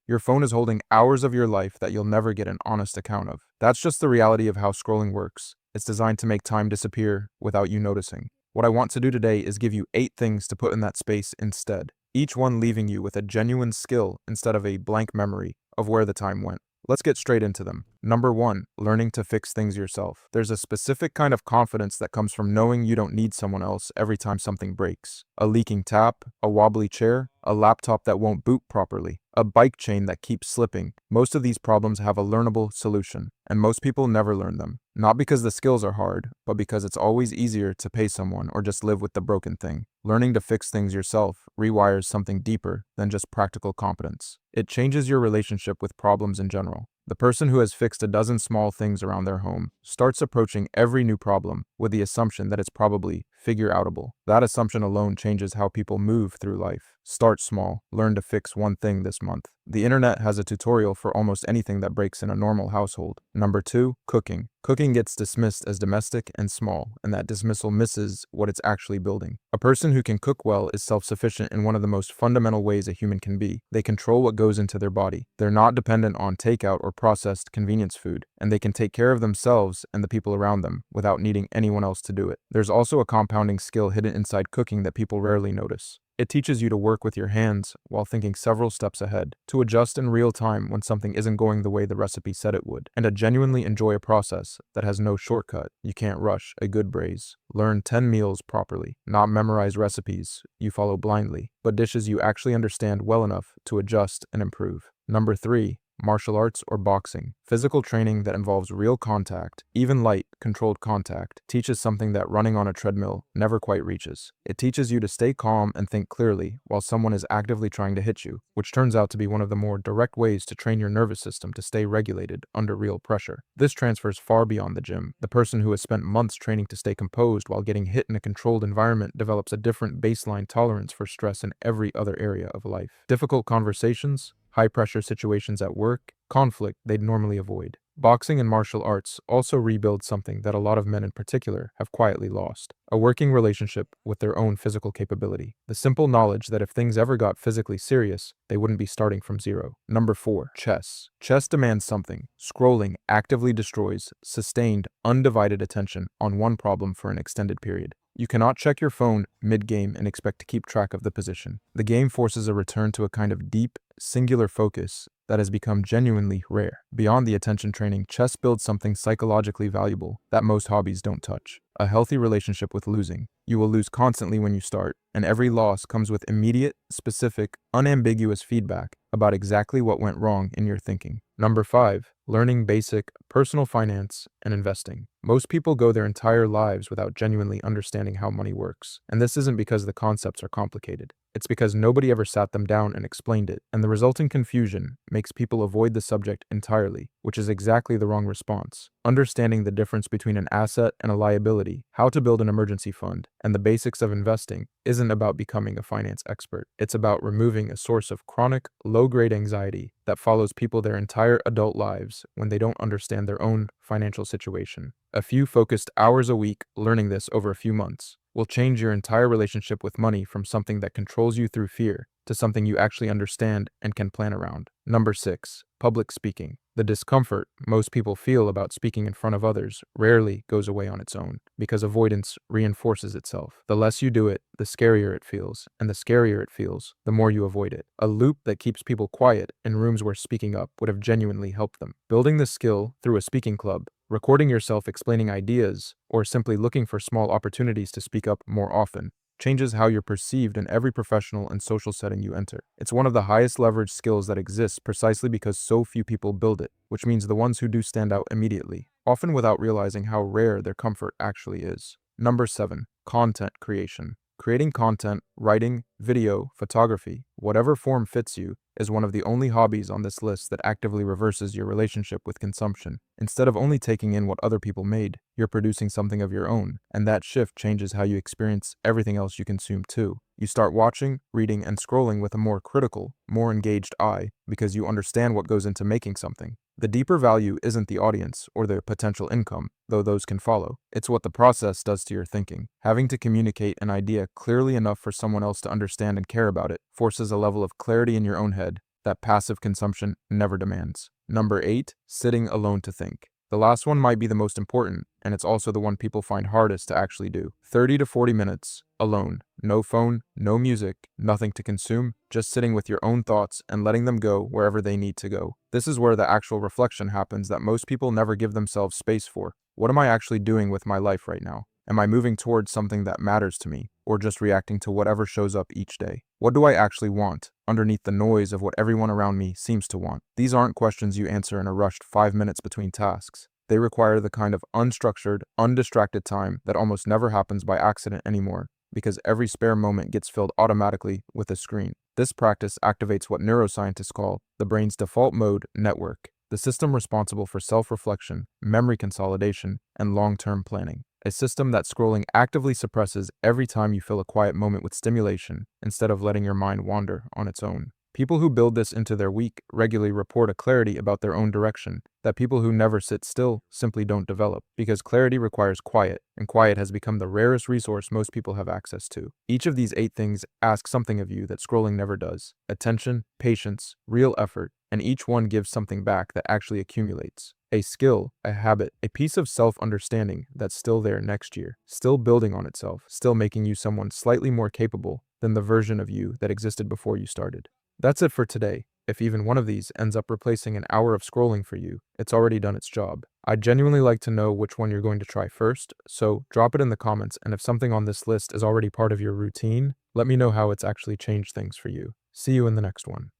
Your phone is holding hours of your life that you'll never get an honest account of. That's just the reality of how scrolling works. It's designed to make time disappear without you noticing. What I want to do today is give you 8 things to put in that space instead, each one leaving you with a genuine skill instead of a blank memory of where the time went. Let's get straight into them. Number 1, learning to fix things yourself. There's a specific kind of confidence that comes from knowing you don't need someone else every time something breaks. A leaking tap, a wobbly chair, a laptop that won't boot properly, a bike chain that keeps slipping. Most of these problems have a learnable solution, and most people never learn them. Not because the skills are hard, but because it's always easier to pay someone or just live with the broken thing. Learning to fix things yourself rewires something deeper than just practical competence. It changes your relationship with problems in general. The person who has fixed a dozen small things around their home starts approaching every new problem with the assumption that it's probably figure-outable. That assumption alone changes how people move through life. Start small. Learn to fix one thing this month. The internet has a tutorial for almost anything that breaks in a normal household. Number 2, cooking. Cooking gets dismissed as domestic and small, and that dismissal misses what it's actually building. A person who can cook well is self-sufficient in one of the most fundamental ways a human can be. They control what goes into their body. They're not dependent on takeout or processed convenience food, and they can take care of themselves and the people around them without needing anyone else to do it. There's also a compounding skill hidden inside cooking that people rarely notice. It teaches you to work with your hands while thinking several steps ahead, to adjust in real time when something isn't going the way the recipe said it would, and to genuinely enjoy a process that has no shortcut. You can't rush a good braise. Learn 10 meals properly, not memorize recipes you follow blindly, but dishes you actually understand well enough to adjust and improve. Number 3, martial arts or boxing. Physical training that involves real contact, even light, controlled contact, teaches something that running on a treadmill never quite reaches. It teaches you to stay calm and think clearly while someone is actively trying to hit you, which turns out to be one of the more direct ways to train your nervous system to stay regulated under real pressure. This transfers far beyond the gym. The person who has spent months training to stay composed while getting hit in a controlled environment develops a different baseline tolerance for stress in every other area of life. Difficult conversations, high-pressure situations at work, conflict they'd normally avoid. Boxing and martial arts also rebuild something that a lot of men in particular have quietly lost: a working relationship with their own physical capability. The simple knowledge that if things ever got physically serious, they wouldn't be starting from zero. Number 4, chess. Chess demands something. Scrolling actively destroys sustained, undivided attention on one problem for an extended period. You cannot check your phone mid-game and expect to keep track of the position. The game forces a return to a kind of deep, singular focus that has become genuinely rare. Beyond the attention training, chess builds something psychologically valuable that most hobbies don't touch: a healthy relationship with losing. You will lose constantly when you start, and every loss comes with immediate, specific, unambiguous feedback about exactly what went wrong in your thinking. Number 5, learning basic personal finance and investing. Most people go their entire lives without genuinely understanding how money works, and this isn't because the concepts are complicated. It's because nobody ever sat them down and explained it, and the resulting confusion makes people avoid the subject entirely, which is exactly the wrong response. Understanding the difference between an asset and a liability, how to build an emergency fund, and the basics of investing isn't about becoming a finance expert. It's about removing a source of chronic, low-grade anxiety that follows people their entire adult lives when they don't understand their own financial situation. A few focused hours a week learning this over a few months will change your entire relationship with money from something that controls you through fear to something you actually understand and can plan around. Number 6, public speaking. The discomfort most people feel about speaking in front of others rarely goes away on its own, because avoidance reinforces itself. The less you do it, the scarier it feels, and the scarier it feels, the more you avoid it. A loop that keeps people quiet in rooms where speaking up would have genuinely helped them. Building this skill through a speaking club, recording yourself explaining ideas, or simply looking for small opportunities to speak up more often changes how you're perceived in every professional and social setting you enter. It's one of the highest leverage skills that exists precisely because so few people build it, which means the ones who do stand out immediately, often without realizing how rare their comfort actually is. Number 7, content creation. Creating content, writing, video, photography, whatever form fits you, is one of the only hobbies on this list that actively reverses your relationship with consumption. Instead of only taking in what other people made, you're producing something of your own, and that shift changes how you experience everything else you consume too. You start watching, reading, and scrolling with a more critical, more engaged eye because you understand what goes into making something. The deeper value isn't the audience or the potential income, though those can follow. It's what the process does to your thinking. Having to communicate an idea clearly enough for someone else to understand and care about it forces a level of clarity in your own head that passive consumption never demands. Number 8, sitting alone to think. The last one might be the most important, and it's also the one people find hardest to actually do. 30 to 40 minutes, alone. No phone, no music, nothing to consume, just sitting with your own thoughts and letting them go wherever they need to go. This is where the actual reflection happens that most people never give themselves space for. What am I actually doing with my life right now? Am I moving towards something that matters to me, or just reacting to whatever shows up each day? What do I actually want, underneath the noise of what everyone around me seems to want? These aren't questions you answer in a rushed 5 minutes between tasks. They require the kind of unstructured, undistracted time that almost never happens by accident anymore, because every spare moment gets filled automatically with a screen. This practice activates what neuroscientists call the brain's default mode network, the system responsible for self-reflection, memory consolidation, and long-term planning. A system that scrolling actively suppresses every time you fill a quiet moment with stimulation instead of letting your mind wander on its own. People who build this into their week regularly report a clarity about their own direction that people who never sit still simply don't develop, because clarity requires quiet, and quiet has become the rarest resource most people have access to. Each of these 8 things ask something of you that scrolling never does: attention, patience, real effort, and each one gives something back that actually accumulates. A skill, a habit, a piece of self-understanding that's still there next year, still building on itself, still making you someone slightly more capable than the version of you that existed before you started. That's it for today. If even one of these ends up replacing an hour of scrolling for you, it's already done its job. I'd genuinely like to know which one you're going to try first, so drop it in the comments, and if something on this list is already part of your routine, let me know how it's actually changed things for you. See you in the next one.